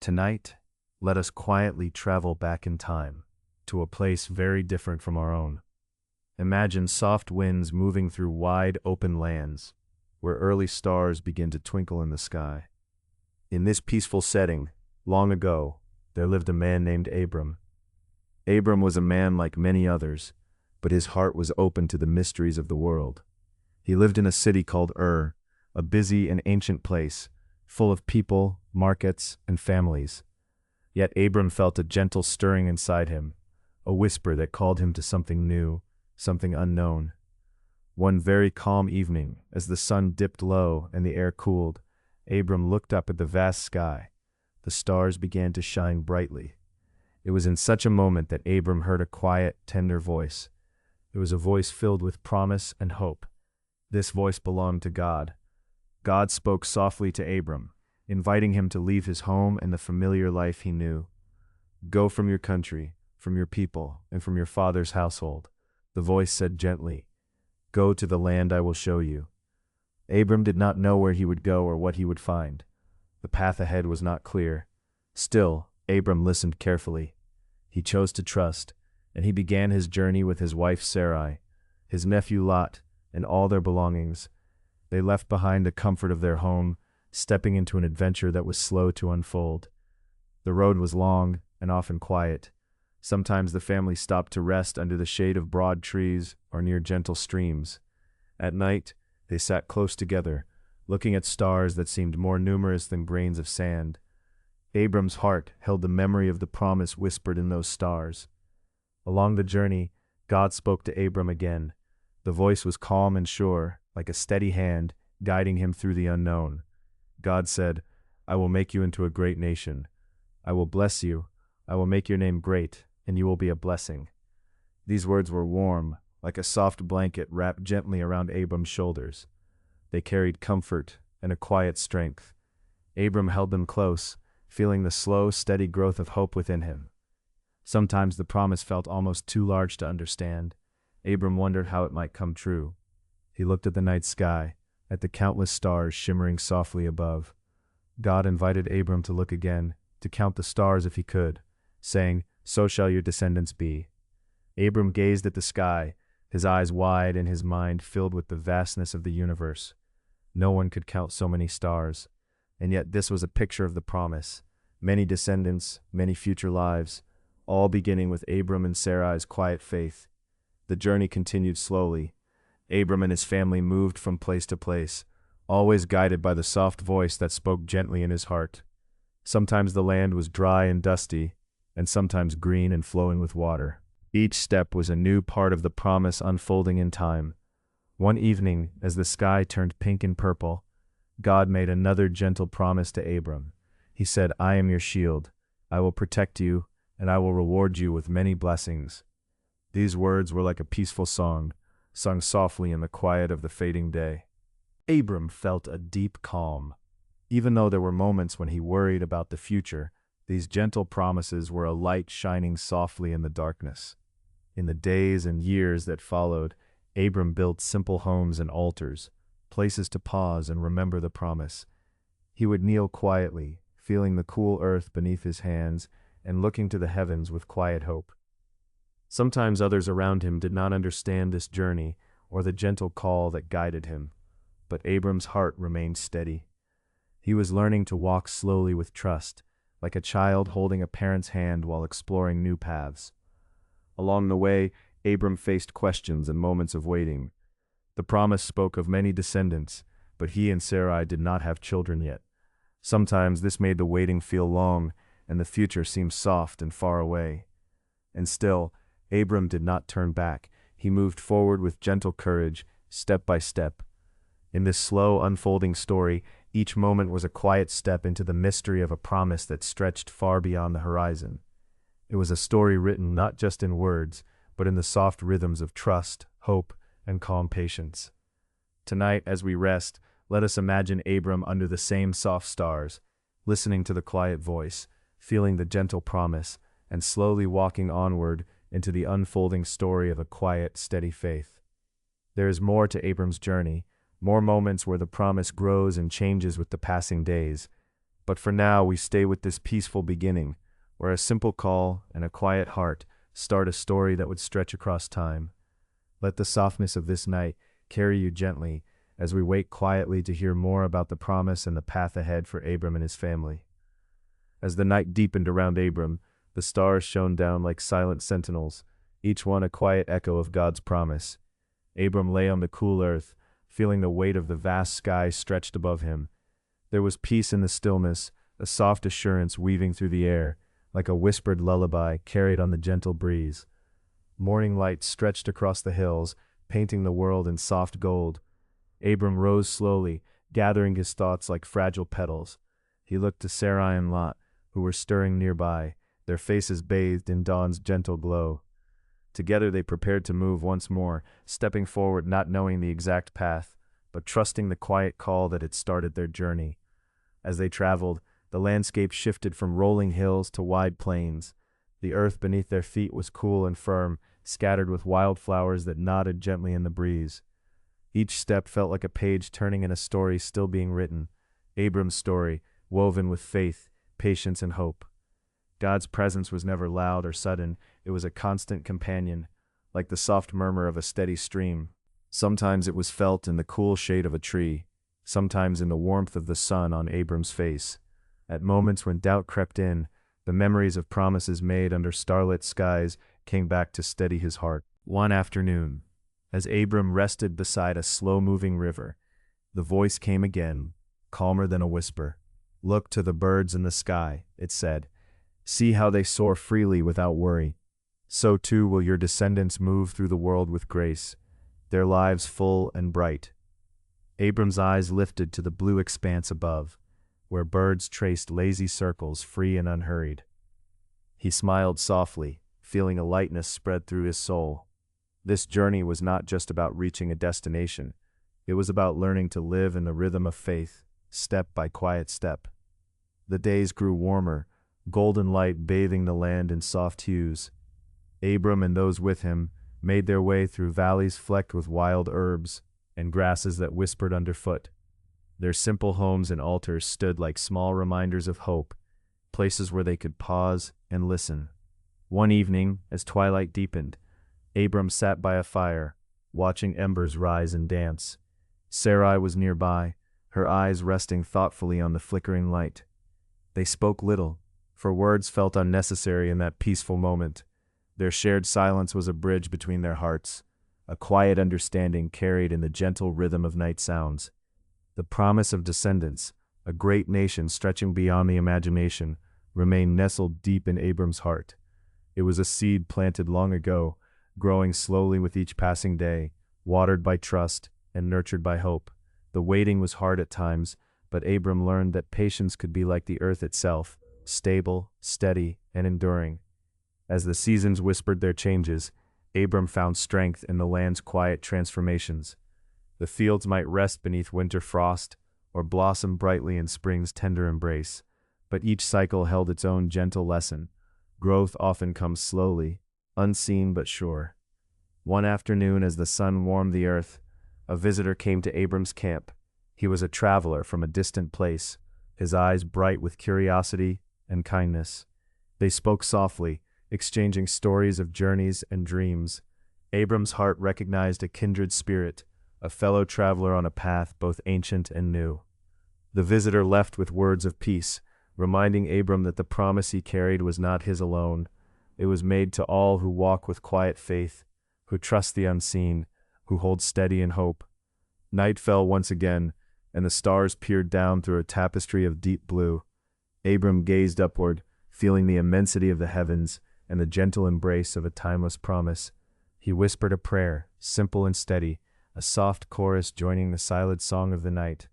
Tonight, let us quietly travel back in time, to a place very different from our own. Imagine soft winds moving through wide open lands, where early stars begin to twinkle in the sky. In this peaceful setting, long ago, there lived a man named Abram. Abram was a man like many others, but his heart was open to the mysteries of the world. He lived in a city called a busy and ancient place, full of people, markets, and families. Yet Abram felt a gentle stirring inside him, a whisper that called him to something new, something unknown. One very calm evening, as the sun dipped low and the air cooled, Abram looked up at the vast sky. The stars began to shine brightly. It was in such a moment that Abram heard a quiet, tender voice. It was a voice filled with promise and hope. This voice belonged to God. God spoke softly to Abram, inviting him to leave his home and the familiar life he knew. "Go from your country, from your people, and from your father's household," the voice said gently. "Go to the land I will show you." Abram did not know where he would go or what he would find. The path ahead was not clear. Still, Abram listened carefully. He chose to trust, and he began his journey with his wife Sarai, his nephew Lot, and all their belongings. They left behind the comfort of their home, stepping into an adventure that was slow to unfold. The road was long and often quiet. Sometimes the family stopped to rest under the shade of broad trees or near gentle streams. At night, they sat close together, looking at stars that seemed more numerous than grains of sand. Abram's heart held the memory of the promise whispered in those stars. Along the journey, God spoke to Abram again. The voice was calm and sure, like a steady hand, guiding him through the unknown. God said, "I will make you into a great nation. I will bless you. I will make your name great, and you will be a blessing." These words were warm, like a soft blanket wrapped gently around Abram's shoulders. They carried comfort and a quiet strength. Abram held them close, feeling the slow, steady growth of hope within him. Sometimes the promise felt almost too large to understand. Abram wondered how it might come true. He looked at the night sky, at the countless stars shimmering softly above. God invited Abram to look again, to count the stars if he could, saying, "So shall your descendants be." Abram gazed at the sky, his eyes wide and his mind filled with the vastness of the universe. No one could count so many stars, and yet this was a picture of the promise. Many descendants, many future lives, all beginning with Abram and Sarai's quiet faith. The journey continued slowly. Abram and his family moved from place to place, always guided by the soft voice that spoke gently in his heart. Sometimes the land was dry and dusty, and sometimes green and flowing with water. Each step was a new part of the promise unfolding in time. One evening, as the sky turned pink and purple, God made another gentle promise to Abram. He said, "I am your shield. I will protect you, and I will reward you with many blessings." These words were like a peaceful song, sung softly in the quiet of the fading day. Abram felt a deep calm. Even though there were moments when he worried about the future, these gentle promises were a light shining softly in the darkness. In the days and years that followed, Abram built simple homes and altars, places to pause and remember the promise. He would kneel quietly, feeling the cool earth beneath his hands and looking to the heavens with quiet hope. Sometimes others around him did not understand this journey or the gentle call that guided him, but Abram's heart remained steady. He was learning to walk slowly with trust, like a child holding a parent's hand while exploring new paths. Along the way, Abram faced questions and moments of waiting. The promise spoke of many descendants, but he and Sarai did not have children yet. Sometimes this made the waiting feel long, and the future seemed soft and far away. And still, Abram did not turn back. He moved forward with gentle courage, step by step. In this slow, unfolding story, each moment was a quiet step into the mystery of a promise that stretched far beyond the horizon. It was a story written not just in words, but in the soft rhythms of trust, hope, and calm patience. Tonight, as we rest, let us imagine Abram under the same soft stars, listening to the quiet voice, feeling the gentle promise, and slowly walking onward into the unfolding story of a quiet, steady faith. There is more to Abram's journey, more moments where the promise grows and changes with the passing days. But for now, we stay with this peaceful beginning, where a simple call and a quiet heart start a story that would stretch across time. Let the softness of this night carry you gently as we wait quietly to hear more about the promise and the path ahead for Abram and his family. As the night deepened around Abram, the stars shone down like silent sentinels, each one a quiet echo of God's promise. Abram lay on the cool earth, feeling the weight of the vast sky stretched above him. There was peace in the stillness, a soft assurance weaving through the air, like a whispered lullaby carried on the gentle breeze. Morning light stretched across the hills, painting the world in soft gold. Abram rose slowly, gathering his thoughts like fragile petals. He looked to Sarai and Lot, who were stirring nearby, their faces bathed in dawn's gentle glow. Together they prepared to move once more, stepping forward not knowing the exact path, but trusting the quiet call that had started their journey. As they traveled, the landscape shifted from rolling hills to wide plains. The earth beneath their feet was cool and firm, scattered with wildflowers that nodded gently in the breeze. Each step felt like a page turning in a story still being written, Abram's story, woven with faith, patience, and hope. God's presence was never loud or sudden, it was a constant companion, like the soft murmur of a steady stream. Sometimes it was felt in the cool shade of a tree, sometimes in the warmth of the sun on Abram's face. At moments when doubt crept in, the memories of promises made under starlit skies came back to steady his heart. One afternoon, as Abram rested beside a slow-moving river, the voice came again, calmer than a whisper. "Look to the birds in the sky," it said. "See how they soar freely without worry. So too will your descendants move through the world with grace, their lives full and bright." Abram's eyes lifted to the blue expanse above, where birds traced lazy circles free and unhurried. He smiled softly, feeling a lightness spread through his soul. This journey was not just about reaching a destination. It was about learning to live in the rhythm of faith, step by quiet step. The days grew warmer, golden light bathing the land in soft hues. Abram and those with him made their way through valleys flecked with wild herbs and grasses that whispered underfoot. Their simple homes and altars stood like small reminders of hope, places where they could pause and listen. One evening, as twilight deepened, Abram sat by a fire, watching embers rise and dance. Sarai was nearby, her eyes resting thoughtfully on the flickering light. They spoke little, for words felt unnecessary in that peaceful moment. Their shared silence was a bridge between their hearts, a quiet understanding carried in the gentle rhythm of night sounds. The promise of descendants, a great nation stretching beyond the imagination, remained nestled deep in Abram's heart. It was a seed planted long ago, growing slowly with each passing day, watered by trust and nurtured by hope. The waiting was hard at times, but Abram learned that patience could be like the earth itself, stable, steady, and enduring. As the seasons whispered their changes, Abram found strength in the land's quiet transformations. The fields might rest beneath winter frost, or blossom brightly in spring's tender embrace, but each cycle held its own gentle lesson. Growth often comes slowly, unseen but sure. One afternoon, as the sun warmed the earth, a visitor came to Abram's camp. He was a traveler from a distant place, his eyes bright with curiosity and kindness. They spoke softly, exchanging stories of journeys and dreams. Abram's heart recognized a kindred spirit, a fellow traveler on a path both ancient and new. The visitor left with words of peace, reminding Abram that the promise he carried was not his alone. It was made to all who walk with quiet faith, who trust the unseen, who hold steady in hope. Night fell once again, and the stars peered down through a tapestry of deep blue. Abram gazed upward, feeling the immensity of the heavens and the gentle embrace of a timeless promise. He whispered a prayer, simple and steady, a soft chorus joining the silent song of the night.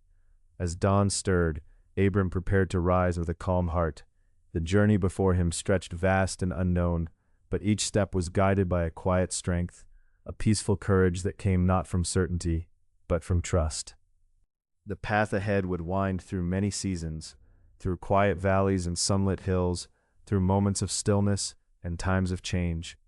As dawn stirred, Abram prepared to rise with a calm heart. The journey before him stretched vast and unknown, but each step was guided by a quiet strength, a peaceful courage that came not from certainty, but from trust. The path ahead would wind through many seasons, through quiet valleys and sunlit hills, through moments of stillness and times of change.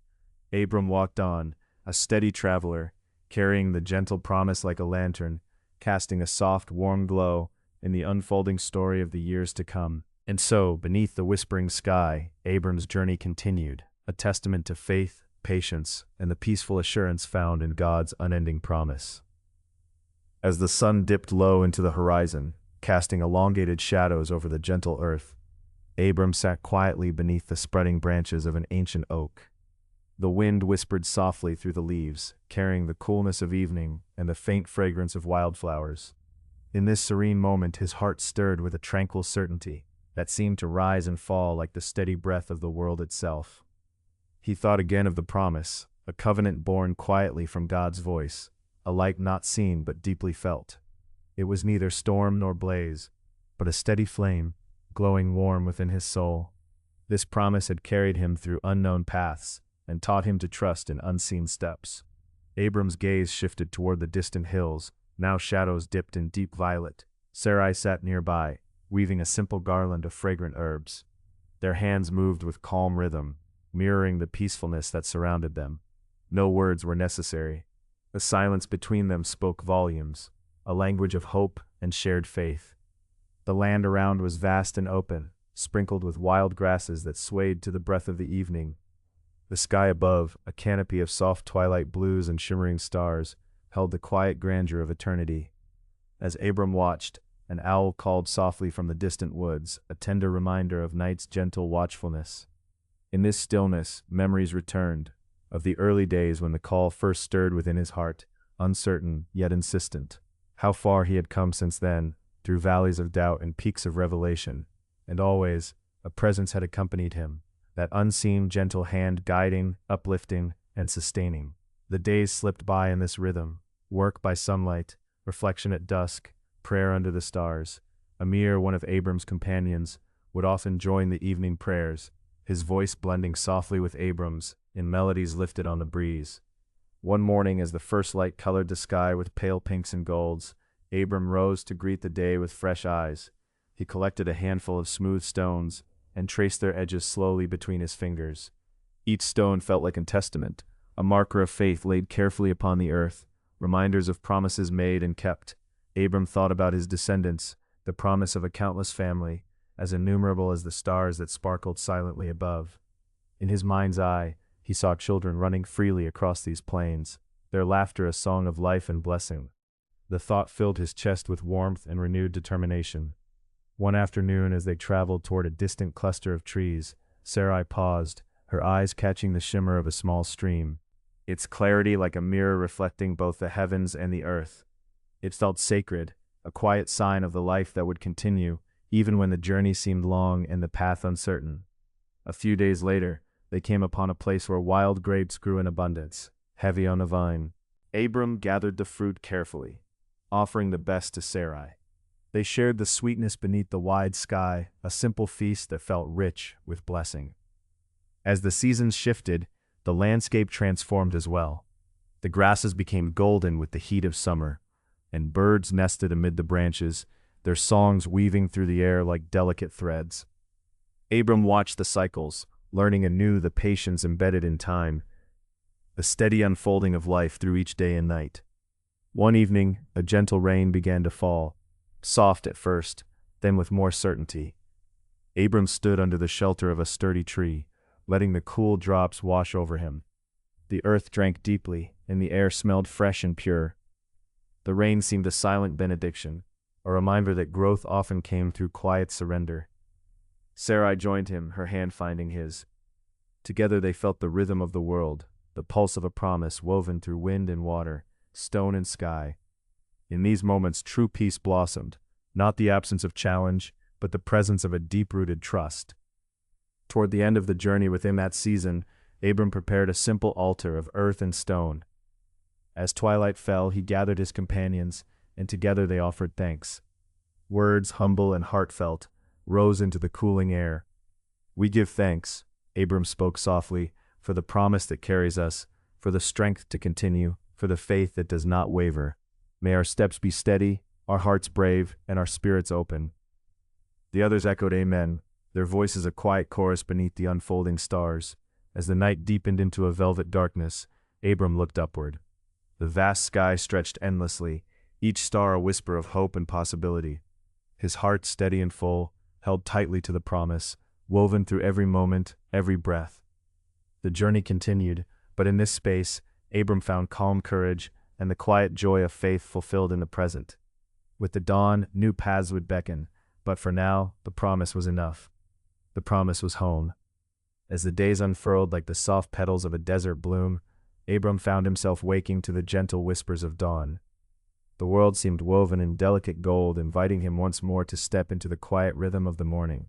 Abram walked on, a steady traveler, carrying the gentle promise like a lantern, casting a soft, warm glow in the unfolding story of the years to come. And so, beneath the whispering sky, Abram's journey continued, a testament to faith, patience, and the peaceful assurance found in God's unending promise. As the sun dipped low into the horizon, casting elongated shadows over the gentle earth, Abram sat quietly beneath the spreading branches of an ancient oak. The wind whispered softly through the leaves, carrying the coolness of evening and the faint fragrance of wildflowers. In this serene moment, his heart stirred with a tranquil certainty that seemed to rise and fall like the steady breath of the world itself. He thought again of the promise, a covenant born quietly from God's voice, a light not seen but deeply felt. It was neither storm nor blaze, but a steady flame, glowing warm within his soul. This promise had carried him through unknown paths and taught him to trust in unseen steps. Abram's gaze shifted toward the distant hills, now shadows dipped in deep violet. Sarai sat nearby, weaving a simple garland of fragrant herbs. Their hands moved with calm rhythm, mirroring the peacefulness that surrounded them. No words were necessary. The silence between them spoke volumes, a language of hope and shared faith. The land around was vast and open, sprinkled with wild grasses that swayed to the breath of the evening. The sky above, a canopy of soft twilight blues and shimmering stars, held the quiet grandeur of eternity. As Abram watched, an owl called softly from the distant woods, a tender reminder of night's gentle watchfulness. In this stillness, memories returned, of the early days when the call first stirred within his heart, uncertain yet insistent. How far he had come since then, through valleys of doubt and peaks of revelation, and always, a presence had accompanied him, that unseen gentle hand guiding, uplifting, and sustaining. The days slipped by in this rhythm, work by sunlight, reflection at dusk, prayer under the stars. Amir, one of Abram's companions, would often join the evening prayers, his voice blending softly with Abram's in melodies lifted on the breeze. One morning, as the first light colored the sky with pale pinks and golds, Abram rose to greet the day with fresh eyes. He collected a handful of smooth stones and traced their edges slowly between his fingers. Each stone felt like a testament, a marker of faith laid carefully upon the earth, reminders of promises made and kept. Abram thought about his descendants, the promise of a countless family, as innumerable as the stars that sparkled silently above. In his mind's eye, he saw children running freely across these plains, their laughter a song of life and blessing. The thought filled his chest with warmth and renewed determination. One afternoon, as they traveled toward a distant cluster of trees, Sarai paused, her eyes catching the shimmer of a small stream, its clarity like a mirror reflecting both the heavens and the earth. It felt sacred, a quiet sign of the life that would continue, even when the journey seemed long and the path uncertain. A few days later, they came upon a place where wild grapes grew in abundance, heavy on the vine. Abram gathered the fruit carefully, offering the best to Sarai. They shared the sweetness beneath the wide sky, a simple feast that felt rich with blessing. As the seasons shifted, the landscape transformed as well. The grasses became golden with the heat of summer, and birds nested amid the branches, their songs weaving through the air like delicate threads. Abram watched the cycles, learning anew the patience embedded in time, the steady unfolding of life through each day and night. One evening, a gentle rain began to fall, soft at first, then with more certainty. Abram stood under the shelter of a sturdy tree, letting the cool drops wash over him. The earth drank deeply, and the air smelled fresh and pure. The rain seemed a silent benediction, a reminder that growth often came through quiet surrender. Sarai joined him, her hand finding his. Together they felt the rhythm of the world, the pulse of a promise woven through wind and water, stone and sky. In these moments true peace blossomed, not the absence of challenge, but the presence of a deep-rooted trust. Toward the end of the journey within that season, Abram prepared a simple altar of earth and stone. As twilight fell, he gathered his companions, and together they offered thanks. Words, humble and heartfelt, rose into the cooling air. "We give thanks," Abram spoke softly, "for the promise that carries us, for the strength to continue, for the faith that does not waver. May our steps be steady, our hearts brave, and our spirits open." The others echoed amen, their voices a quiet chorus beneath the unfolding stars. As the night deepened into a velvet darkness, Abram looked upward. The vast sky stretched endlessly, each star a whisper of hope and possibility. His heart steady and full, held tightly to the promise, woven through every moment, every breath. The journey continued, but in this space, Abram found calm courage and the quiet joy of faith fulfilled in the present. With the dawn, new paths would beckon, but for now, the promise was enough. The promise was home. As the days unfurled like the soft petals of a desert bloom, Abram found himself waking to the gentle whispers of dawn. The world seemed woven in delicate gold, inviting him once more to step into the quiet rhythm of the morning.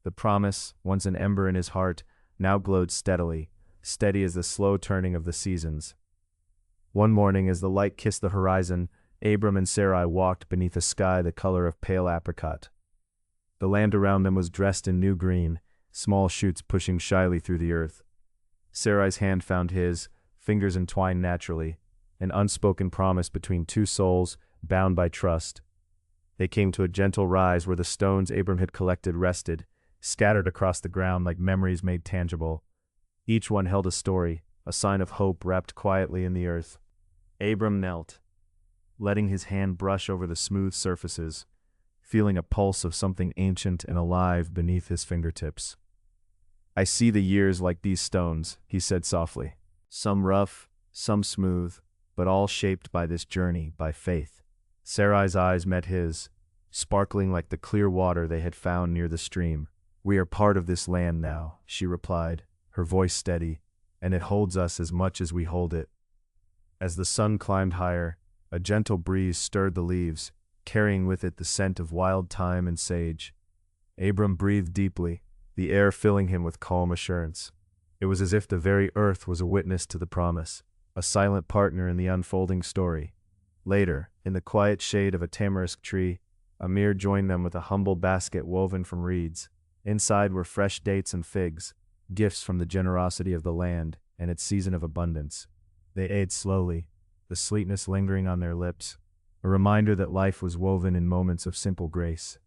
The promise, once an ember in his heart, now glowed steadily, steady as the slow turning of the seasons. One morning, as the light kissed the horizon, Abram and Sarai walked beneath a sky the color of pale apricot. The land around them was dressed in new green, small shoots pushing shyly through the earth. Sarai's hand found his, fingers entwined naturally, an unspoken promise between two souls, bound by trust. They came to a gentle rise where the stones Abram had collected rested, scattered across the ground like memories made tangible. Each one held a story, a sign of hope wrapped quietly in the earth. Abram knelt, letting his hand brush over the smooth surfaces, feeling a pulse of something ancient and alive beneath his fingertips. "I see the years like these stones," he said softly. "Some rough, some smooth, but all shaped by this journey, by faith." Sarai's eyes met his, sparkling like the clear water they had found near the stream. "We are part of this land now," she replied, her voice steady, "and it holds us as much as we hold it." As the sun climbed higher, a gentle breeze stirred the leaves, carrying with it the scent of wild thyme and sage. Abram breathed deeply, the air filling him with calm assurance. It was as if the very earth was a witness to the promise, a silent partner in the unfolding story. Later, in the quiet shade of a tamarisk tree, Amir joined them with a humble basket woven from reeds. Inside were fresh dates and figs, gifts from the generosity of the land and its season of abundance. They ate slowly, the sweetness lingering on their lips, a reminder that life was woven in moments of simple grace.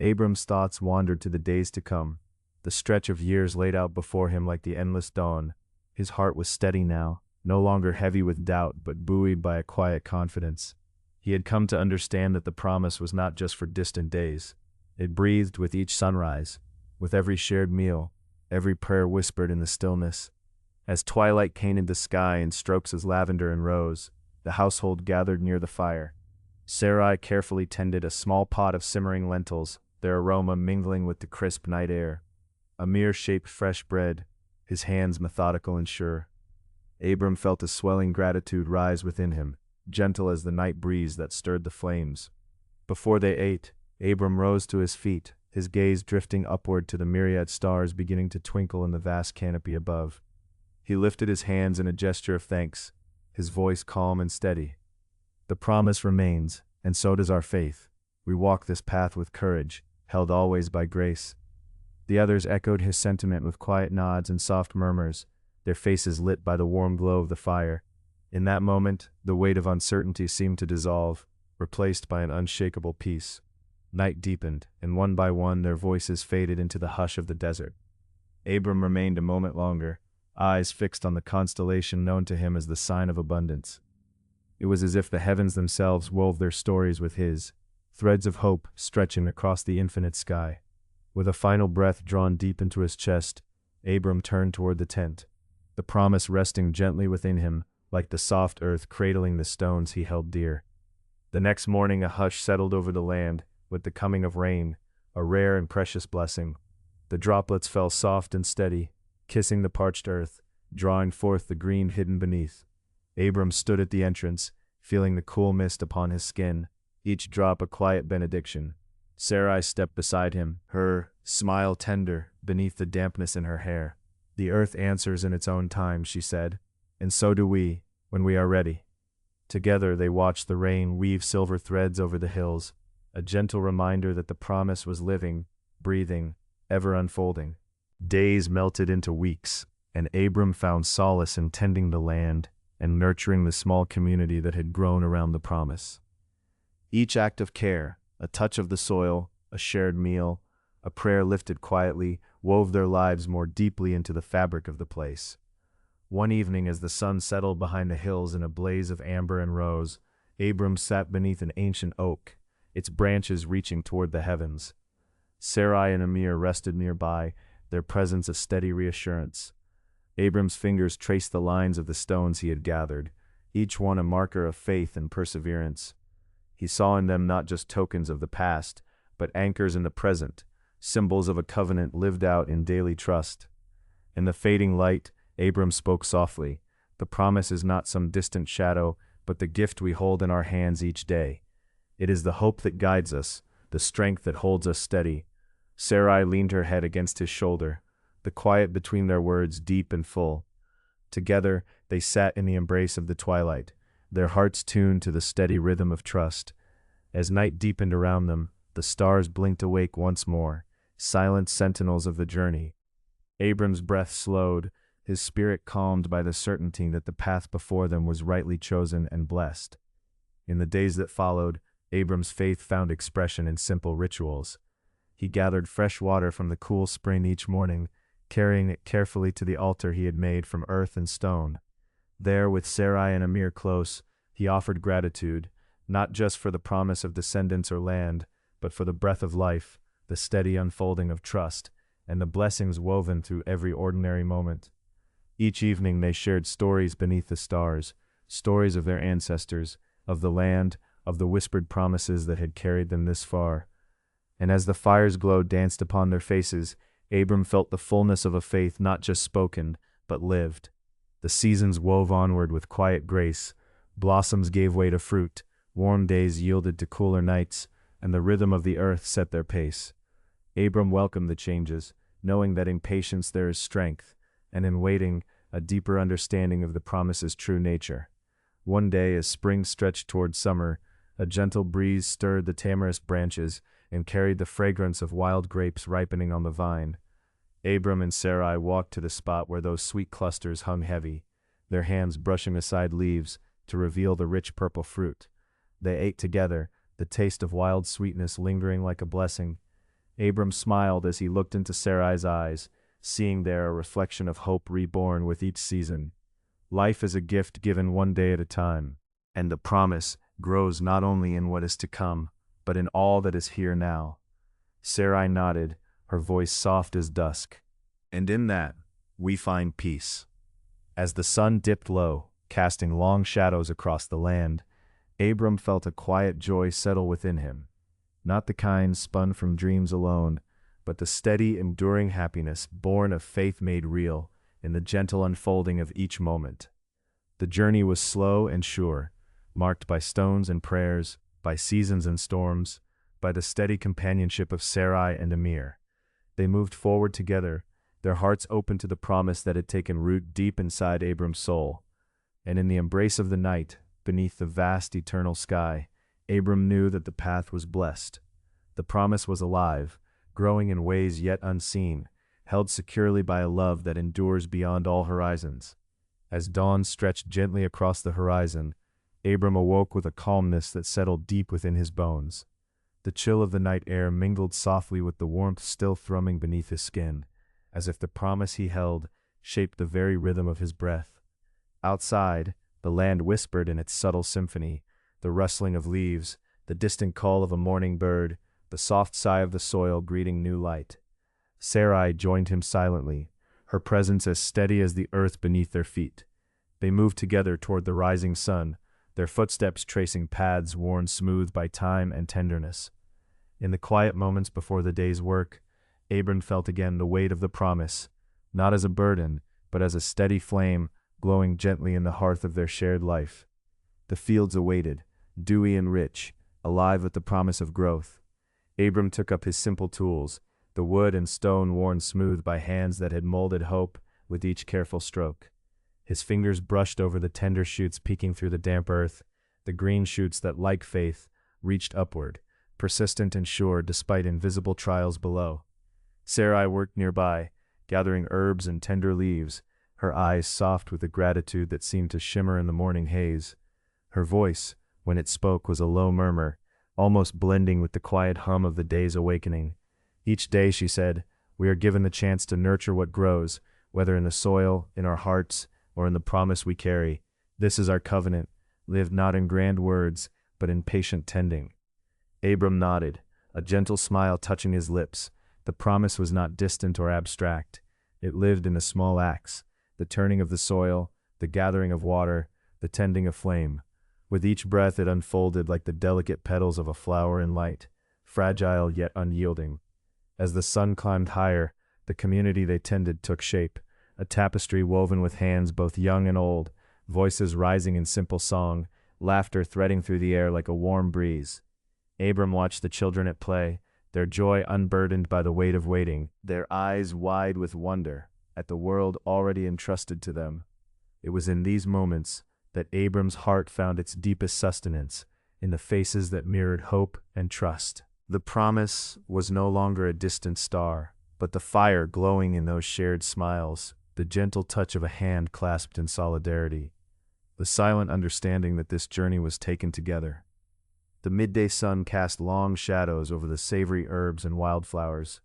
Abram's thoughts wandered to the days to come, the stretch of years laid out before him like the endless dawn. His heart was steady now, no longer heavy with doubt but buoyed by a quiet confidence. He had come to understand that the promise was not just for distant days. It breathed with each sunrise, with every shared meal, every prayer whispered in the stillness. As twilight painted the sky in strokes as lavender and rose, the household gathered near the fire. Sarai carefully tended a small pot of simmering lentils, their aroma mingling with the crisp night air. Amir shaped fresh bread, his hands methodical and sure. Abram felt a swelling gratitude rise within him, gentle as the night breeze that stirred the flames. Before they ate, Abram rose to his feet, his gaze drifting upward to the myriad stars beginning to twinkle in the vast canopy above. He lifted his hands in a gesture of thanks, his voice calm and steady. "The promise remains, and so does our faith. We walk this path with courage, held always by grace." The others echoed his sentiment with quiet nods and soft murmurs, their faces lit by the warm glow of the fire. In that moment, the weight of uncertainty seemed to dissolve, replaced by an unshakable peace. Night deepened, and one by one their voices faded into the hush of the desert. Abram remained a moment longer, eyes fixed on the constellation known to him as the sign of abundance. It was as if the heavens themselves wove their stories with his, threads of hope stretching across the infinite sky. With a final breath drawn deep into his chest, Abram turned toward the tent, the promise resting gently within him, like the soft earth cradling the stones he held dear. The next morning a hush settled over the land, with the coming of rain, a rare and precious blessing. The droplets fell soft and steady, kissing the parched earth, drawing forth the green hidden beneath. Abram stood at the entrance, feeling the cool mist upon his skin, each drop a quiet benediction. Sarai stepped beside him, her smile tender beneath the dampness in her hair. "The earth answers in its own time," she said, "and so do we, when we are ready." Together they watched the rain weave silver threads over the hills, a gentle reminder that the promise was living, breathing, ever unfolding. Days melted into weeks, and Abram found solace in tending the land and nurturing the small community that had grown around the promise. Each act of care, a touch of the soil, a shared meal, a prayer lifted quietly, wove their lives more deeply into the fabric of the place. One evening, as the sun settled behind the hills in a blaze of amber and rose, Abram sat beneath an ancient oak, its branches reaching toward the heavens. Sarai and Amir rested nearby, their presence a steady reassurance. Abram's fingers traced the lines of the stones he had gathered, each one a marker of faith and perseverance. He saw in them not just tokens of the past, but anchors in the present, symbols of a covenant lived out in daily trust. In the fading light, Abram spoke softly. The promise is not some distant shadow, but the gift we hold in our hands each day. It is the hope that guides us, the strength that holds us steady. Sarai leaned her head against his shoulder, the quiet between their words deep and full. Together, they sat in the embrace of the twilight, their hearts tuned to the steady rhythm of trust. As night deepened around them, the stars blinked awake once more, silent sentinels of the journey. Abram's breath slowed, his spirit calmed by the certainty that the path before them was rightly chosen and blessed. In the days that followed, Abram's faith found expression in simple rituals. He gathered fresh water from the cool spring each morning, carrying it carefully to the altar he had made from earth and stone. There, with Sarai and Amir close, he offered gratitude, not just for the promise of descendants or land, but for the breath of life, the steady unfolding of trust, and the blessings woven through every ordinary moment. Each evening they shared stories beneath the stars, stories of their ancestors, of the land, of the whispered promises that had carried them this far. And as the fire's glow danced upon their faces, Abram felt the fullness of a faith not just spoken, but lived. The seasons wove onward with quiet grace, blossoms gave way to fruit, warm days yielded to cooler nights, and the rhythm of the earth set their pace. Abram welcomed the changes, knowing that in patience there is strength, and in waiting, a deeper understanding of the promise's true nature. One day, as spring stretched toward summer, a gentle breeze stirred the tamarisk branches and carried the fragrance of wild grapes ripening on the vine. Abram and Sarai walked to the spot where those sweet clusters hung heavy, their hands brushing aside leaves to reveal the rich purple fruit. They ate together, the taste of wild sweetness lingering like a blessing. Abram smiled as he looked into Sarai's eyes, seeing there a reflection of hope reborn with each season. Life is a gift given one day at a time, and the promise grows not only in what is to come, but in all that is here now. Sarai nodded, her voice soft as dusk. And in that, we find peace. As the sun dipped low, casting long shadows across the land, Abram felt a quiet joy settle within him. Not the kind spun from dreams alone, but the steady, enduring happiness born of faith made real in the gentle unfolding of each moment. The journey was slow and sure, marked by stones and prayers, by seasons and storms, by the steady companionship of Sarai and Amir. They moved forward together, their hearts open to the promise that had taken root deep inside Abram's soul. And in the embrace of the night, beneath the vast eternal sky, Abram knew that the path was blessed. The promise was alive, growing in ways yet unseen, held securely by a love that endures beyond all horizons. As dawn stretched gently across the horizon, Abram awoke with a calmness that settled deep within his bones. The chill of the night air mingled softly with the warmth still thrumming beneath his skin, as if the promise he held shaped the very rhythm of his breath. Outside, the land whispered in its subtle symphony, the rustling of leaves, the distant call of a morning bird, the soft sigh of the soil greeting new light. Sarai joined him silently, her presence as steady as the earth beneath their feet. They moved together toward the rising sun, their footsteps tracing paths worn smooth by time and tenderness. In the quiet moments before the day's work, Abram felt again the weight of the promise, not as a burden, but as a steady flame glowing gently in the hearth of their shared life. The fields awaited, dewy and rich, alive with the promise of growth. Abram took up his simple tools, the wood and stone worn smooth by hands that had molded hope with each careful stroke. His fingers brushed over the tender shoots peeking through the damp earth, the green shoots that, like faith, reached upward, persistent and sure despite invisible trials below. Sarai worked nearby, gathering herbs and tender leaves, her eyes soft with a gratitude that seemed to shimmer in the morning haze. Her voice, when it spoke, was a low murmur, almost blending with the quiet hum of the day's awakening. Each day, she said, we are given the chance to nurture what grows, whether in the soil, in our hearts, or in the promise we carry. This is our covenant, lived not in grand words, but in patient tending. Abram nodded, a gentle smile touching his lips. The promise was not distant or abstract. It lived in the small acts, the turning of the soil, the gathering of water, the tending of flame. With each breath it unfolded like the delicate petals of a flower in light, fragile yet unyielding. As the sun climbed higher, the community they tended took shape, a tapestry woven with hands both young and old, voices rising in simple song, laughter threading through the air like a warm breeze. Abram watched the children at play, their joy unburdened by the weight of waiting, their eyes wide with wonder at the world already entrusted to them. It was in these moments that Abram's heart found its deepest sustenance, in the faces that mirrored hope and trust. The promise was no longer a distant star, but the fire glowing in those shared smiles, the gentle touch of a hand clasped in solidarity, the silent understanding that this journey was taken together. The midday sun cast long shadows over the savory herbs and wildflowers.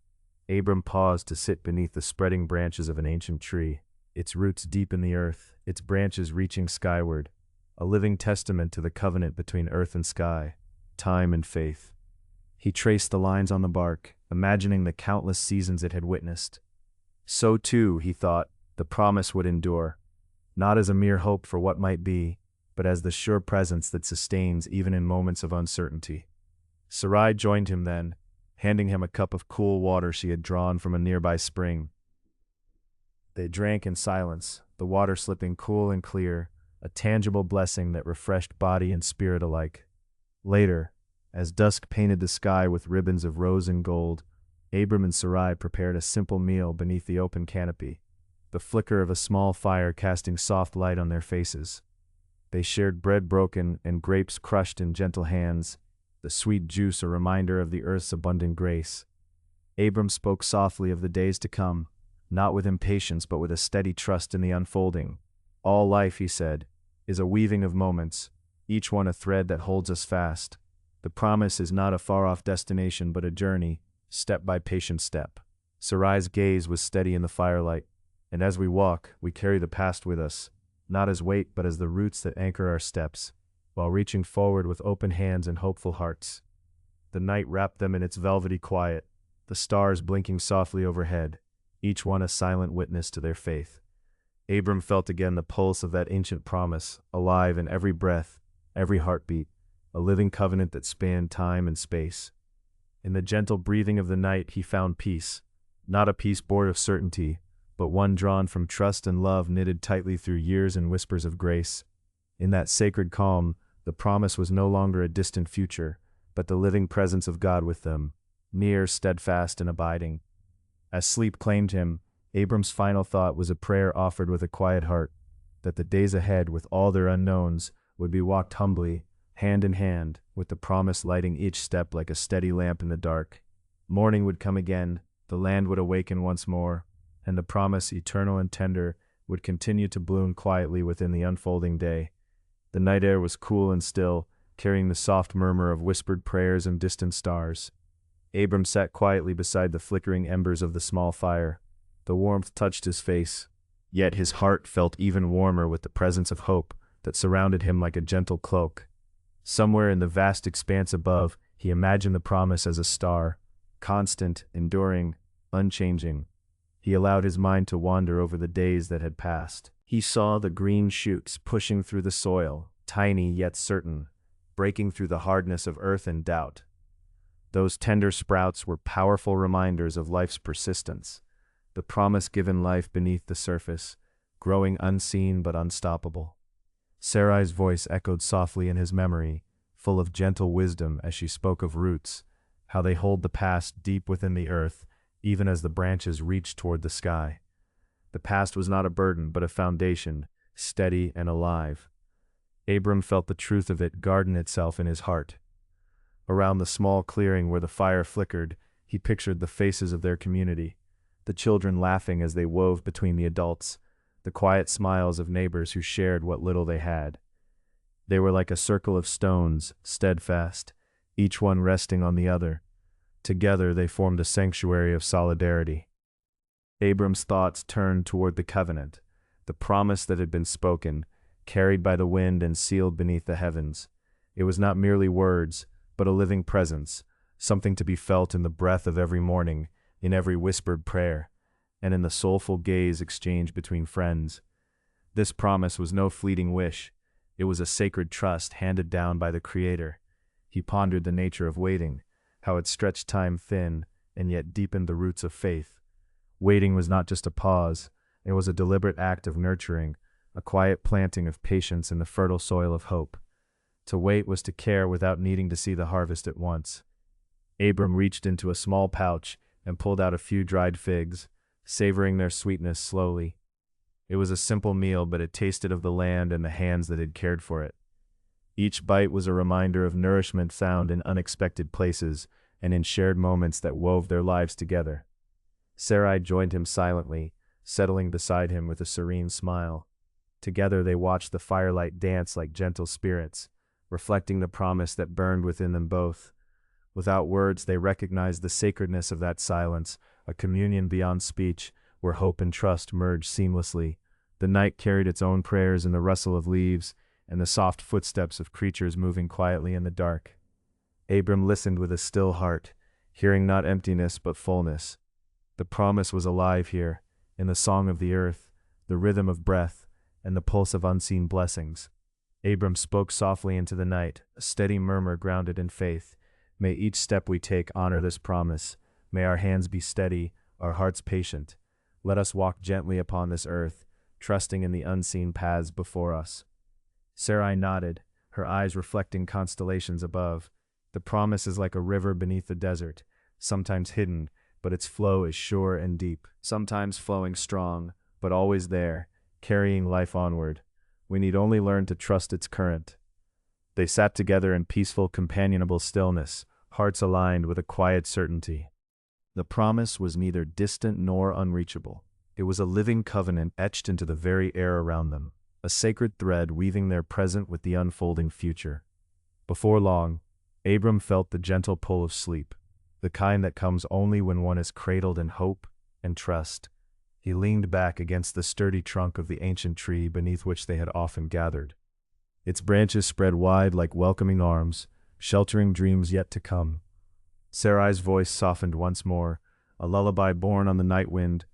Abram paused to sit beneath the spreading branches of an ancient tree, its roots deep in the earth, its branches reaching skyward, a living testament to the covenant between earth and sky, time and faith. He traced the lines on the bark, imagining the countless seasons it had witnessed. So too, he thought, the promise would endure, not as a mere hope for what might be, but as the sure presence that sustains even in moments of uncertainty. Sarai joined him then, handing him a cup of cool water she had drawn from a nearby spring. They drank in silence, the water slipping cool and clear, a tangible blessing that refreshed body and spirit alike. Later, as dusk painted the sky with ribbons of rose and gold, Abram and Sarai prepared a simple meal beneath the open canopy, the flicker of a small fire casting soft light on their faces. They shared bread broken and grapes crushed in gentle hands, the sweet juice a reminder of the earth's abundant grace. Abram spoke softly of the days to come, not with impatience but with a steady trust in the unfolding. All life, he said, is a weaving of moments, each one a thread that holds us fast. The promise is not a far-off destination but a journey, step by patient step. Sarai's gaze was steady in the firelight, and as we walk, we carry the past with us, not as weight but as the roots that anchor our steps, while reaching forward with open hands and hopeful hearts. The night wrapped them in its velvety quiet, the stars blinking softly overhead, each one a silent witness to their faith. Abram felt again the pulse of that ancient promise, alive in every breath, every heartbeat, a living covenant that spanned time and space. In the gentle breathing of the night he found peace, not a peace born of certainty, but one drawn from trust and love knitted tightly through years and whispers of grace. In that sacred calm, the promise was no longer a distant future, but the living presence of God with them, near, steadfast, and abiding. As sleep claimed him, Abram's final thought was a prayer offered with a quiet heart, that the days ahead, with all their unknowns, would be walked humbly, hand in hand, with the promise lighting each step like a steady lamp in the dark. Morning would come again, the land would awaken once more, and the promise, eternal and tender, would continue to bloom quietly within the unfolding day. The night air was cool and still, carrying the soft murmur of whispered prayers and distant stars. Abram sat quietly beside the flickering embers of the small fire. The warmth touched his face, yet his heart felt even warmer with the presence of hope that surrounded him like a gentle cloak. Somewhere in the vast expanse above, he imagined the promise as a star, constant, enduring, unchanging. He allowed his mind to wander over the days that had passed. He saw the green shoots pushing through the soil, tiny yet certain, breaking through the hardness of earth and doubt. Those tender sprouts were powerful reminders of life's persistence, the promise-given life beneath the surface, growing unseen but unstoppable. Sarai's voice echoed softly in his memory, full of gentle wisdom as she spoke of roots, how they hold the past deep within the earth, even as the branches reach toward the sky. The past was not a burden, but a foundation, steady and alive. Abram felt the truth of it garden itself in his heart. Around the small clearing where the fire flickered, he pictured the faces of their community, the children laughing as they wove between the adults, the quiet smiles of neighbors who shared what little they had. They were like a circle of stones, steadfast, each one resting on the other. Together they formed a sanctuary of solidarity. Abram's thoughts turned toward the covenant, the promise that had been spoken, carried by the wind and sealed beneath the heavens. It was not merely words, but a living presence, something to be felt in the breath of every morning, in every whispered prayer, and in the soulful gaze exchanged between friends. This promise was no fleeting wish. It was a sacred trust handed down by the Creator. He pondered the nature of waiting, how it stretched time thin and yet deepened the roots of faith. Waiting was not just a pause, it was a deliberate act of nurturing, a quiet planting of patience in the fertile soil of hope. To wait was to care without needing to see the harvest at once. Abram reached into a small pouch and pulled out a few dried figs, savoring their sweetness slowly. It was a simple meal, but it tasted of the land and the hands that had cared for it. Each bite was a reminder of nourishment found in unexpected places and in shared moments that wove their lives together. Sarai joined him silently, settling beside him with a serene smile. Together they watched the firelight dance like gentle spirits, reflecting the promise that burned within them both. Without words, they recognized the sacredness of that silence, a communion beyond speech, where hope and trust merged seamlessly. The night carried its own prayers in the rustle of leaves and the soft footsteps of creatures moving quietly in the dark. Abram listened with a still heart, hearing not emptiness but fullness. The promise was alive here, in the song of the earth, the rhythm of breath, and the pulse of unseen blessings. Abram spoke softly into the night, a steady murmur grounded in faith. May each step we take honor this promise. May our hands be steady, our hearts patient. Let us walk gently upon this earth, trusting in the unseen paths before us. Sarai nodded, her eyes reflecting constellations above. The promise is like a river beneath the desert, sometimes hidden, but its flow is sure and deep, sometimes flowing strong, but always there, carrying life onward. We need only learn to trust its current. They sat together in peaceful, companionable stillness, hearts aligned with a quiet certainty. The promise was neither distant nor unreachable. It was a living covenant etched into the very air around them, a sacred thread weaving their present with the unfolding future. Before long, Abram felt the gentle pull of sleep, the kind that comes only when one is cradled in hope and trust. He leaned back against the sturdy trunk of the ancient tree beneath which they had often gathered. Its branches spread wide like welcoming arms, sheltering dreams yet to come. Sarai's voice softened once more, a lullaby born on the night wind.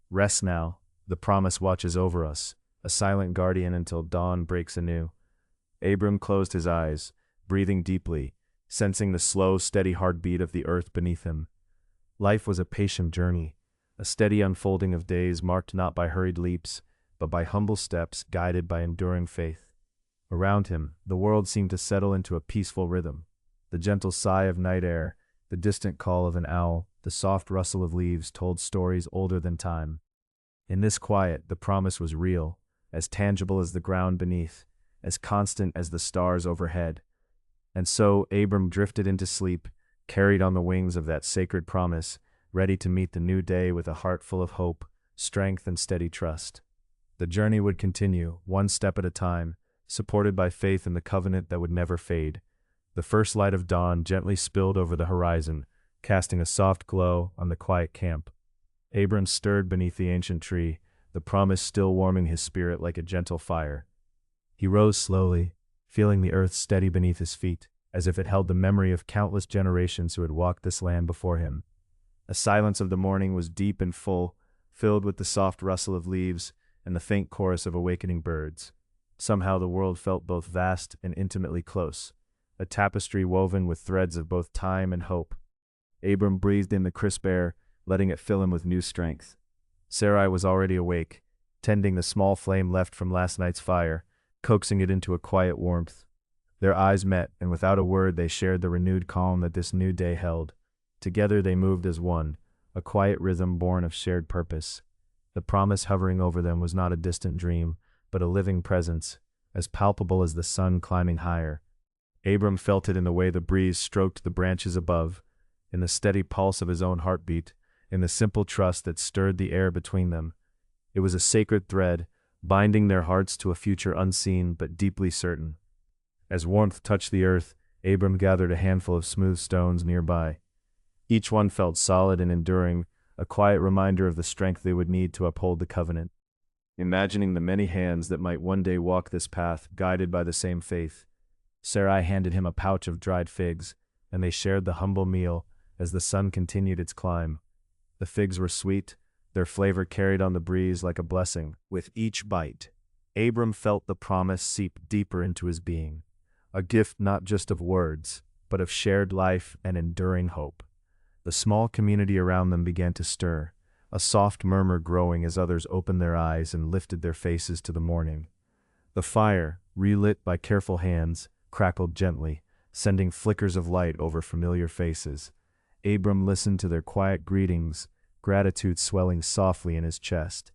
Rest now, the promise watches over us, a silent guardian until dawn breaks anew. Abram closed his eyes, breathing deeply, sensing the slow, steady heartbeat of the earth beneath him. Life was a patient journey, a steady unfolding of days marked not by hurried leaps, but by humble steps guided by enduring faith. Around him, the world seemed to settle into a peaceful rhythm. The gentle sigh of night air, the distant call of an owl, the soft rustle of leaves told stories older than time. In this quiet, the promise was real, as tangible as the ground beneath, as constant as the stars overhead. And so Abram drifted into sleep, carried on the wings of that sacred promise, ready to meet the new day with a heart full of hope, strength, and steady trust. The journey would continue, one step at a time, supported by faith in the covenant that would never fade. The first light of dawn gently spilled over the horizon, casting a soft glow on the quiet camp. Abram stirred beneath the ancient tree, the promise still warming his spirit like a gentle fire. He rose slowly, feeling the earth steady beneath his feet, as if it held the memory of countless generations who had walked this land before him. The silence of the morning was deep and full, filled with the soft rustle of leaves and the faint chorus of awakening birds. Somehow the world felt both vast and intimately close, a tapestry woven with threads of both time and hope. Abram breathed in the crisp air, letting it fill him with new strength. Sarai was already awake, tending the small flame left from last night's fire, coaxing it into a quiet warmth. Their eyes met, and without a word they shared the renewed calm that this new day held. Together they moved as one, a quiet rhythm born of shared purpose. The promise hovering over them was not a distant dream, but a living presence, as palpable as the sun climbing higher. Abram felt it in the way the breeze stroked the branches above, in the steady pulse of his own heartbeat, in the simple trust that stirred the air between them. It was a sacred thread, binding their hearts to a future unseen but deeply certain. As warmth touched the earth, Abram gathered a handful of smooth stones nearby. Each one felt solid and enduring, a quiet reminder of the strength they would need to uphold the covenant. Imagining the many hands that might one day walk this path, guided by the same faith, Sarai handed him a pouch of dried figs, and they shared the humble meal as the sun continued its climb. The figs were sweet, their flavor carried on the breeze like a blessing. With each bite, Abram felt the promise seep deeper into his being, a gift not just of words, but of shared life and enduring hope. The small community around them began to stir, a soft murmur growing as others opened their eyes and lifted their faces to the morning. The fire, relit by careful hands, crackled gently, sending flickers of light over familiar faces. Abram listened to their quiet greetings, gratitude swelling softly in his chest.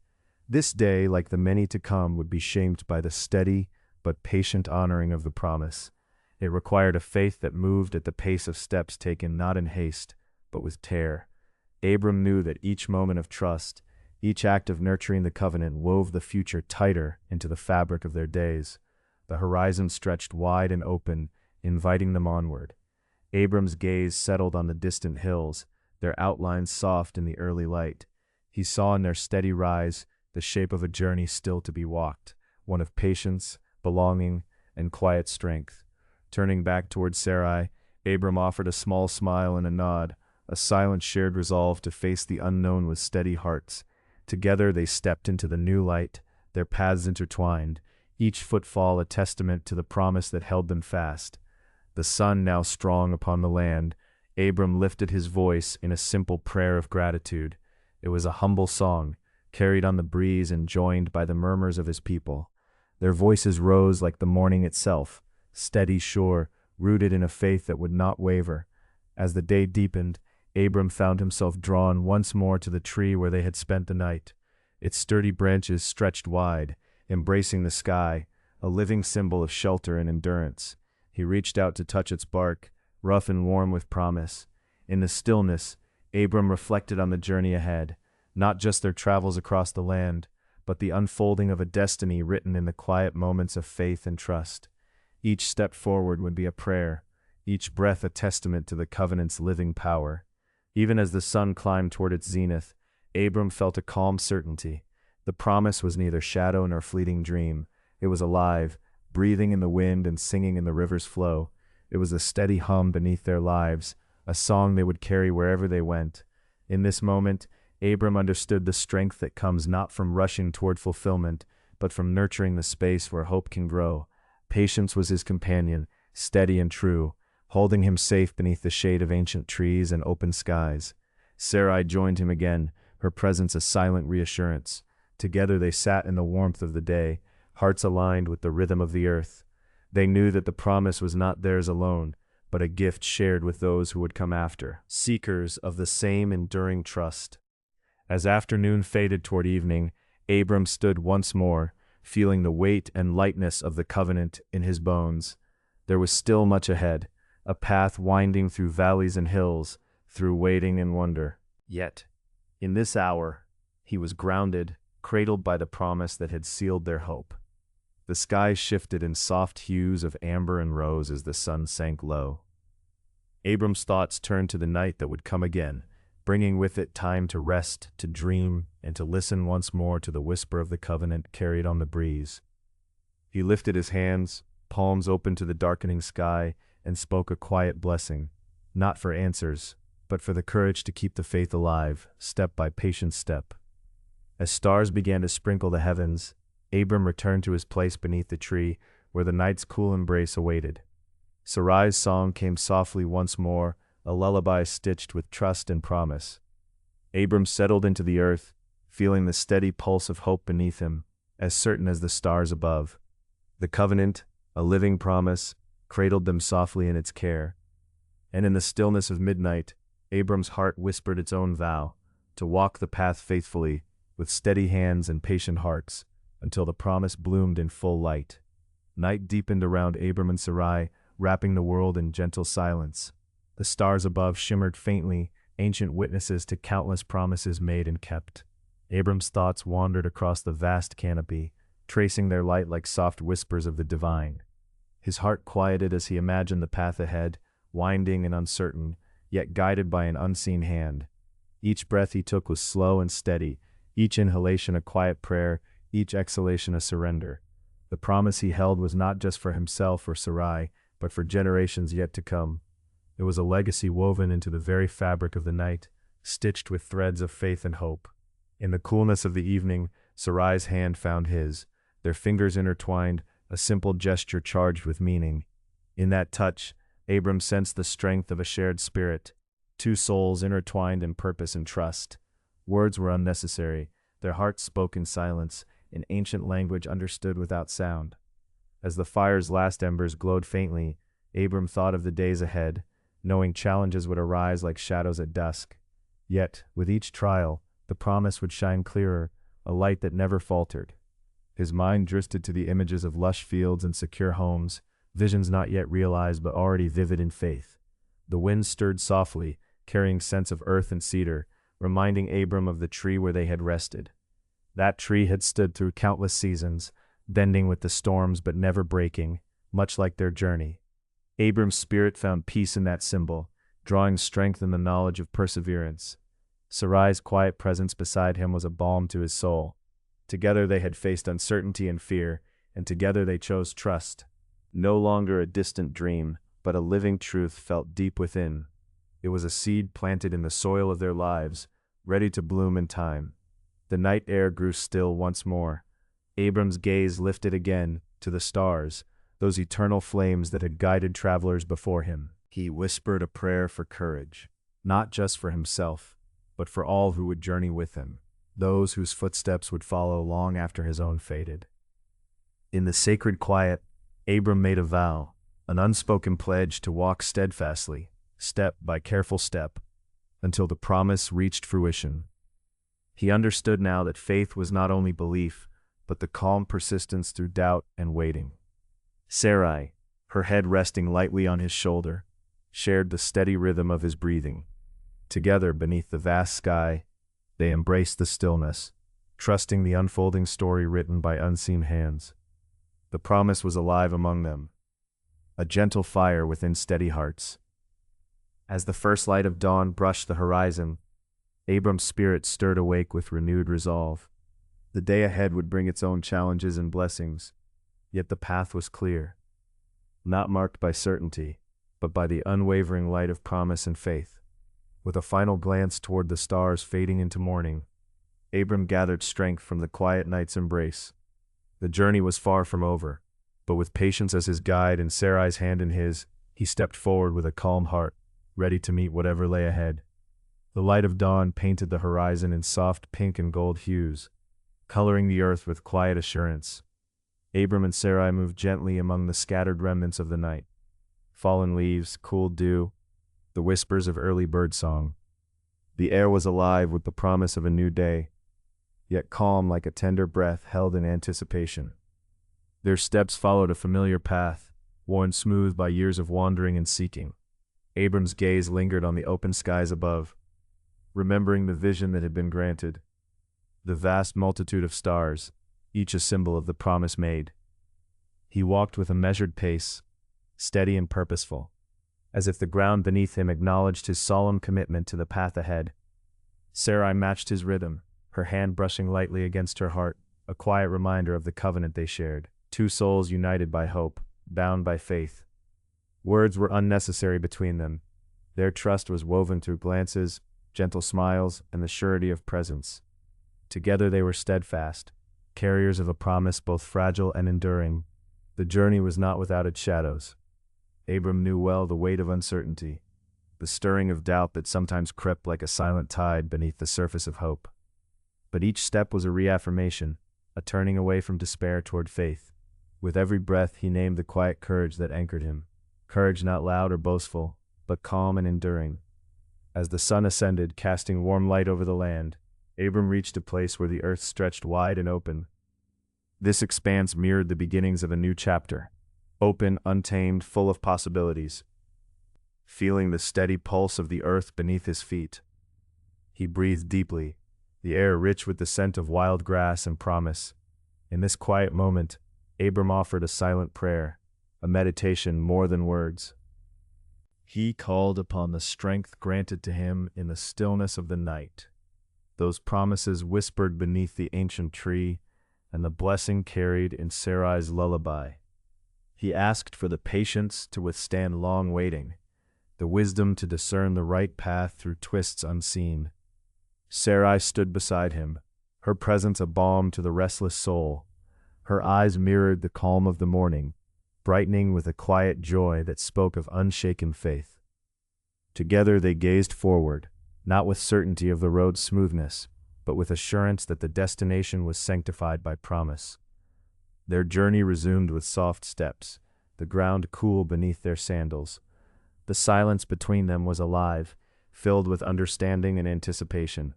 This day, like the many to come, would be shaped by the steady but patient honoring of the promise. It required a faith that moved at the pace of steps taken not in haste, but with care. Abram knew that each moment of trust, each act of nurturing the covenant wove the future tighter into the fabric of their days. The horizon stretched wide and open, inviting them onward. Abram's gaze settled on the distant hills, their outlines soft in the early light. He saw in their steady rise the shape of a journey still to be walked, one of patience, belonging, and quiet strength. Turning back toward Sarai, Abram offered a small smile and a nod, a silent shared resolve to face the unknown with steady hearts. Together they stepped into the new light, their paths intertwined, each footfall a testament to the promise that held them fast. The sun now strong upon the land, Abram lifted his voice in a simple prayer of gratitude. It was a humble song, carried on the breeze and joined by the murmurs of his people. Their voices rose like the morning itself, steady, sure, rooted in a faith that would not waver. As the day deepened, Abram found himself drawn once more to the tree where they had spent the night. Its sturdy branches stretched wide, embracing the sky, a living symbol of shelter and endurance. He reached out to touch its bark, rough and warm with promise. In the stillness, Abram reflected on the journey ahead, not just their travels across the land, but the unfolding of a destiny written in the quiet moments of faith and trust. Each step forward would be a prayer, each breath a testament to the covenant's living power. Even as the sun climbed toward its zenith, Abram felt a calm certainty. The promise was neither shadow nor fleeting dream. It was alive, breathing in the wind and singing in the river's flow. It was a steady hum beneath their lives, a song they would carry wherever they went. In this moment, Abram understood the strength that comes not from rushing toward fulfillment, but from nurturing the space where hope can grow. Patience was his companion, steady and true, holding him safe beneath the shade of ancient trees and open skies. Sarai joined him again, her presence a silent reassurance. Together they sat in the warmth of the day, hearts aligned with the rhythm of the earth. They knew that the promise was not theirs alone, but a gift shared with those who would come after, seekers of the same enduring trust. As afternoon faded toward evening, Abram stood once more, feeling the weight and lightness of the covenant in his bones. There was still much ahead, a path winding through valleys and hills, through waiting and wonder. Yet, in this hour, he was grounded, cradled by the promise that had sealed their hope. The sky shifted in soft hues of amber and rose as the sun sank low. Abram's thoughts turned to the night that would come again, bringing with it time to rest, to dream, and to listen once more to the whisper of the covenant carried on the breeze. He lifted his hands, palms open to the darkening sky, and spoke a quiet blessing, not for answers, but for the courage to keep the faith alive, step by patient step. As stars began to sprinkle the heavens, Abram returned to his place beneath the tree where the night's cool embrace awaited. Sarai's song came softly once more, a lullaby stitched with trust and promise. Abram settled into the earth, feeling the steady pulse of hope beneath him, as certain as the stars above. The covenant, a living promise, cradled them softly in its care. And in the stillness of midnight, Abram's heart whispered its own vow, to walk the path faithfully, with steady hands and patient hearts, until the promise bloomed in full light. Night deepened around Abram and Sarai, wrapping the world in gentle silence. The stars above shimmered faintly, ancient witnesses to countless promises made and kept. Abram's thoughts wandered across the vast canopy, tracing their light like soft whispers of the divine. His heart quieted as he imagined the path ahead, winding and uncertain, yet guided by an unseen hand. Each breath he took was slow and steady, each inhalation a quiet prayer, each exhalation a surrender. The promise he held was not just for himself or Sarai, but for generations yet to come. It was a legacy woven into the very fabric of the night, stitched with threads of faith and hope. In the coolness of the evening, Sarai's hand found his, their fingers intertwined, a simple gesture charged with meaning. In that touch, Abram sensed the strength of a shared spirit, two souls intertwined in purpose and trust. Words were unnecessary, their hearts spoke in silence, in ancient language understood without sound. As the fire's last embers glowed faintly, Abram thought of the days ahead, knowing challenges would arise like shadows at dusk. Yet, with each trial, the promise would shine clearer, a light that never faltered. His mind drifted to the images of lush fields and secure homes, visions not yet realized but already vivid in faith. The wind stirred softly, carrying scents of earth and cedar, reminding Abram of the tree where they had rested. That tree had stood through countless seasons, bending with the storms but never breaking, much like their journey. Abram's spirit found peace in that symbol, drawing strength in the knowledge of perseverance. Sarai's quiet presence beside him was a balm to his soul. Together they had faced uncertainty and fear, and together they chose trust. No longer a distant dream, but a living truth felt deep within. It was a seed planted in the soil of their lives, ready to bloom in time. The night air grew still once more. Abram's gaze lifted again to the stars, those eternal flames that had guided travelers before him. He whispered a prayer for courage, not just for himself, but for all who would journey with him, those whose footsteps would follow long after his own faded. In the sacred quiet, Abram made a vow, an unspoken pledge to walk steadfastly, step by careful step, until the promise reached fruition. He understood now that faith was not only belief, but the calm persistence through doubt and waiting. Sarai, her head resting lightly on his shoulder, shared the steady rhythm of his breathing. Together beneath the vast sky, they embraced the stillness, trusting the unfolding story written by unseen hands. The promise was alive among them, a gentle fire within steady hearts. As the first light of dawn brushed the horizon, Abram's spirit stirred awake with renewed resolve. The day ahead would bring its own challenges and blessings, yet the path was clear, not marked by certainty, but by the unwavering light of promise and faith. With a final glance toward the stars fading into morning, Abram gathered strength from the quiet night's embrace. The journey was far from over, but with patience as his guide and Sarai's hand in his, he stepped forward with a calm heart, ready to meet whatever lay ahead. The light of dawn painted the horizon in soft pink and gold hues, coloring the earth with quiet assurance. Abram and Sarai moved gently among the scattered remnants of the night. Fallen leaves, cool dew, the whispers of early birdsong. The air was alive with the promise of a new day, yet calm like a tender breath held in anticipation. Their steps followed a familiar path, worn smooth by years of wandering and seeking. Abram's gaze lingered on the open skies above, remembering the vision that had been granted. The vast multitude of stars, each a symbol of the promise made. He walked with a measured pace, steady and purposeful, as if the ground beneath him acknowledged his solemn commitment to the path ahead. Sarai matched his rhythm, her hand brushing lightly against her heart, a quiet reminder of the covenant they shared. Two souls united by hope, bound by faith. Words were unnecessary between them. Their trust was woven through glances, gentle smiles, and the surety of presence. Together they were steadfast, carriers of a promise both fragile and enduring. The journey was not without its shadows. Abram knew well the weight of uncertainty, the stirring of doubt that sometimes crept like a silent tide beneath the surface of hope. But each step was a reaffirmation, a turning away from despair toward faith. With every breath he named the quiet courage that anchored him, courage not loud or boastful, but calm and enduring. As the sun ascended, casting warm light over the land, Abram reached a place where the earth stretched wide and open. This expanse mirrored the beginnings of a new chapter, open, untamed, full of possibilities. Feeling the steady pulse of the earth beneath his feet, he breathed deeply, the air rich with the scent of wild grass and promise. In this quiet moment, Abram offered a silent prayer, a meditation more than words. He called upon the strength granted to him in the stillness of the night, those promises whispered beneath the ancient tree, and the blessing carried in Sarai's lullaby. He asked for the patience to withstand long waiting, the wisdom to discern the right path through twists unseen. Sarai stood beside him, her presence a balm to the restless soul. Her eyes mirrored the calm of the morning, brightening with a quiet joy that spoke of unshaken faith. Together they gazed forward, not with certainty of the road's smoothness, but with assurance that the destination was sanctified by promise. Their journey resumed with soft steps, the ground cool beneath their sandals. The silence between them was alive, filled with understanding and anticipation.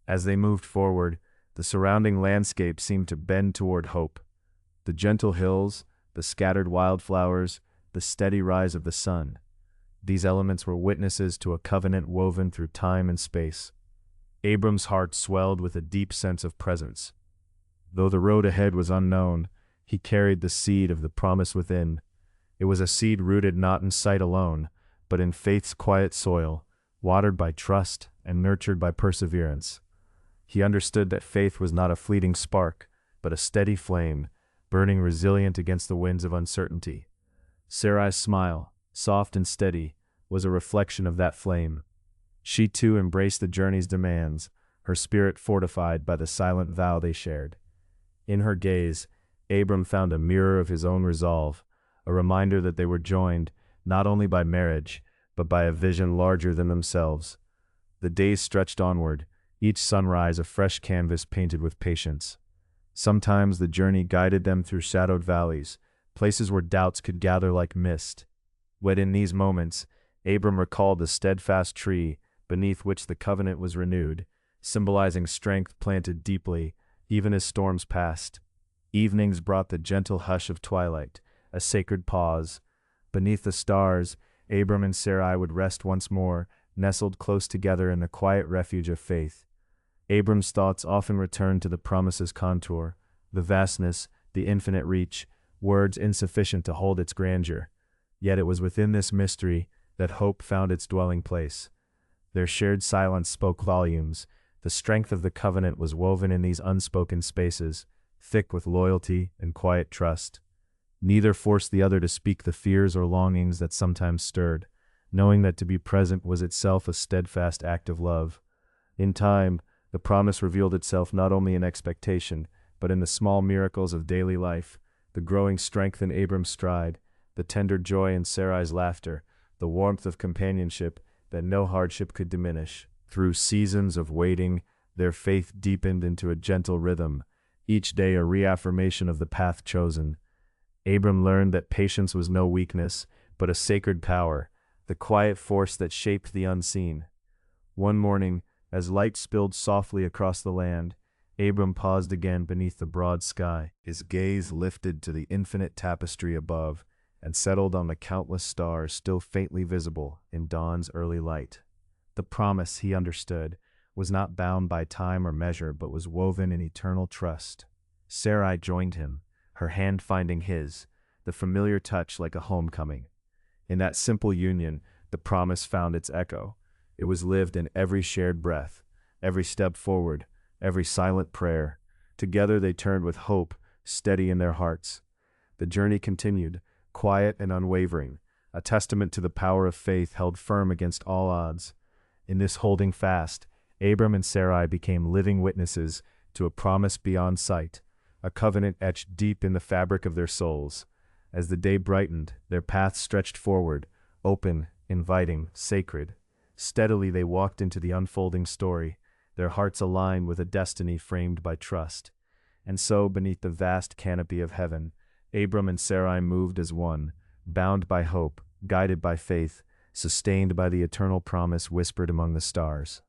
As they moved forward, the surrounding landscape seemed to bend toward hope. The gentle hills, the scattered wildflowers, the steady rise of the sun. These elements were witnesses to a covenant woven through time and space. Abram's heart swelled with a deep sense of presence. Though the road ahead was unknown, he carried the seed of the promise within. It was a seed rooted not in sight alone, but in faith's quiet soil, watered by trust and nurtured by perseverance. He understood that faith was not a fleeting spark, but a steady flame, burning resilient against the winds of uncertainty. Sarai's smile, soft and steady, was a reflection of that flame. She too embraced the journey's demands, her spirit fortified by the silent vow they shared. In her gaze, Abram found a mirror of his own resolve, a reminder that they were joined not only by marriage, but by a vision larger than themselves. The days stretched onward, each sunrise a fresh canvas painted with patience. Sometimes the journey guided them through shadowed valleys, places where doubts could gather like mist. Yet in these moments, Abram recalled the steadfast tree beneath which the covenant was renewed, symbolizing strength planted deeply, even as storms passed. Evenings brought the gentle hush of twilight, a sacred pause. Beneath the stars, Abram and Sarai would rest once more, nestled close together in the quiet refuge of faith. Abram's thoughts often returned to the promise's contour, the vastness, the infinite reach, words insufficient to hold its grandeur. Yet it was within this mystery that hope found its dwelling place. Their shared silence spoke volumes. The strength of the covenant was woven in these unspoken spaces, thick with loyalty and quiet trust. Neither forced the other to speak the fears or longings that sometimes stirred, knowing that to be present was itself a steadfast act of love. In time, the promise revealed itself not only in expectation, but in the small miracles of daily life, the growing strength in Abram's stride, the tender joy in Sarai's laughter, the warmth of companionship that no hardship could diminish. Through seasons of waiting, their faith deepened into a gentle rhythm, each day a reaffirmation of the path chosen. Abram learned that patience was no weakness, but a sacred power, the quiet force that shaped the unseen. One morning, as light spilled softly across the land, Abram paused again beneath the broad sky. His gaze lifted to the infinite tapestry above and settled on the countless stars still faintly visible in dawn's early light. The promise, he understood, was not bound by time or measure, but was woven in eternal trust. Sarai joined him, her hand finding his, the familiar touch like a homecoming. In that simple union, the promise found its echo. It was lived in every shared breath, every step forward, every silent prayer. Together they turned with hope steady in their hearts. The journey continued, quiet and unwavering, a testament to the power of faith held firm against all odds. In this holding fast, Abram and Sarai became living witnesses to a promise beyond sight, a covenant etched deep in the fabric of their souls. As the day brightened, their paths stretched forward, open, inviting, sacred. Steadily they walked into the unfolding story, their hearts aligned with a destiny framed by trust. And so, beneath the vast canopy of heaven, Abram and Sarai moved as one, bound by hope, guided by faith, sustained by the eternal promise whispered among the stars.